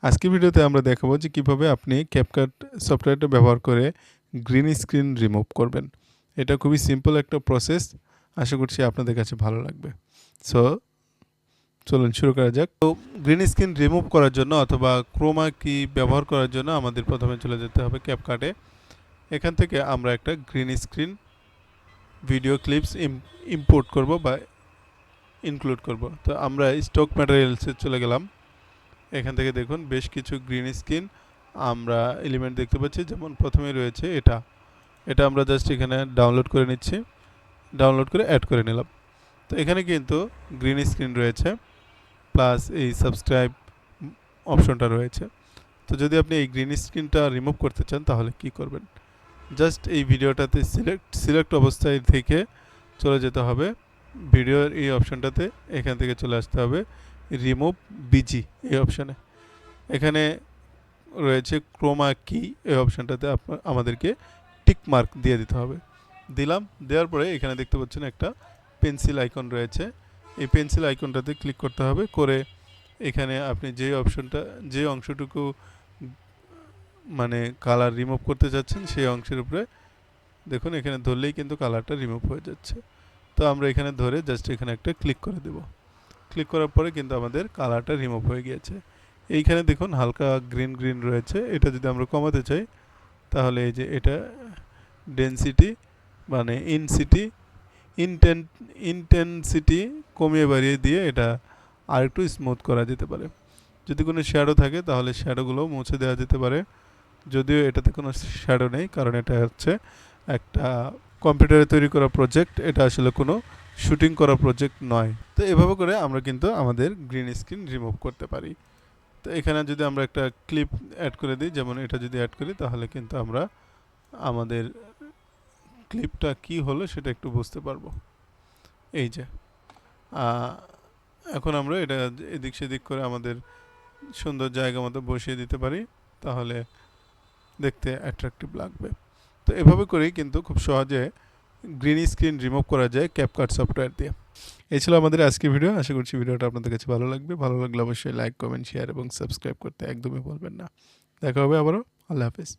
আজকের ভিডিওতে আমরা দেখাবো যে কিভাবে আপনি ক্যাপকাট সফটওয়্যারটা ব্যবহার করে গ্রিন স্ক্রিন রিমুভ করবেন। এটা খুবই সিম্পল একটা প্রসেস। আশা করছি আপনাদের কাছে ভালো লাগবে। সো চলুন শুরু করা যাক। তো গ্রিন স্ক্রিন রিমুভ করার জন্য অথবা ক্রোমা কি ব্যবহার করার জন্য আমাদের প্রথমে চলে যেতে হবে ক্যাপকাটে। এখান থেকে আমরা একটা green screen video clips import করব বা ইনক্লুড করব। তো আমরা স্টক ম্যাটেরিয়ালসে চলে গেলাম। এখান থেকে দেখুন বেশ কিছু গ্রিন স্ক্রিন আমরা এলিমেন্ট দেখতে পাচ্ছি, যেমন প্রথমে রয়েছে এটা আমরা জাস্ট এখানে ডাউনলোড করে নিচ্ছি, ডাউনলোড করে অ্যাড করে নিলাম। তো এখানে কিন্তু গ্রিন স্ক্রিন রয়েছে প্লাস এই সাবস্ক্রাইব অপশনটা রয়েছে। তো যদি আপনি এই গ্রিন স্ক্রিনটা রিমুভ করতে চান তাহলে কি করবেন, জাস্ট এই ভিডিওটাতে সিলেক্ট অবস্থায় থেকে চলে যেতে হবে ভিডিওর এই অপশনটাতে, এখান থেকে চলে আসতে হবে রিমুভ বিজি এই অপশানে। এখানে রয়েছে ক্রোমা কি এই অপশানটাতে আমাদেরকে টিক মার্ক দিয়ে দিতে হবে। দিলাম, দেওয়ার পরে এখানে দেখতে পাচ্ছেন একটা পেন্সিল আইকন রয়েছে। এই পেন্সিল আইকনটাতে ক্লিক করতে হবে, করে এখানে আপনি যে অংশটুকু মানে কালার রিমুভ করতে চাচ্ছেন সেই অংশের উপরে দেখুন এখানে ধরলেই কিন্তু কালারটা রিমুভ হয়ে যাচ্ছে। তো আমরা এখানে ধরে জাস্ট এখানে একটা ক্লিক করে দেব। ক্লিক করার পরে কিন্তু আমাদের কালারটা রিমুভ হয়ে গিয়েছে। এইখানে দেখুন হালকা গ্রিন রয়েছে, এটা যদি আমরা কমাতে চাই তাহলে এই যে এটা ডেনসিটি মানে ইনটেনসিটি কমিয়ে বাড়িয়ে দিয়ে এটা আরেকটু স্মুথ করা যেতে পারে। যদি কোনো শ্যাডো থাকে তাহলে শ্যাডোগুলো মুছে দেওয়া যেতে পারে, যদিও এটাতে কোনো শ্যাডো নেই কারণ এটা হচ্ছে একটা কম্পিউটারে তৈরি করা প্রজেক্ট, এটা আসলে কোনো শুটিং করা প্রজেক্ট নয়। তো এভাবে করে আমরা কিন্তু আমাদের গ্রিন স্ক্রিন রিমুভ করতে পারি। তো এখানে যদি আমরা একটা ক্লিপ অ্যাড করে দিই, যেমন এটা যদি অ্যাড করি তাহলে কিন্তু আমরা আমাদের ক্লিপটা কি হলো সেটা একটু বুঝতে পারবো। এই যে এখন আমরা এটা এদিক সেদিক করে আমাদের সুন্দর জায়গা মতো বসিয়ে দিতে পারি, তাহলে দেখতে অ্যাট্রাকটিভ লাগবে। তো এভাবে করেই কিন্তু খুব সহজে গ্রিন স্ক্রিন রিমুভ করা যায় ক্যাপকাট সফটওয়্যার দিয়ে। এই ছিল আমাদের আজকের ভিডিও। আশা করছি ভিডিওটা আপনাদের কাছে ভালো লাগবে। ভালো লাগলে অবশ্যই লাইক, কমেন্ট, শেয়ার এবং সাবস্ক্রাইব করতে একদমই ভুলবেন না। দেখা হবে আবারও। আল্লাহ হাফেজ।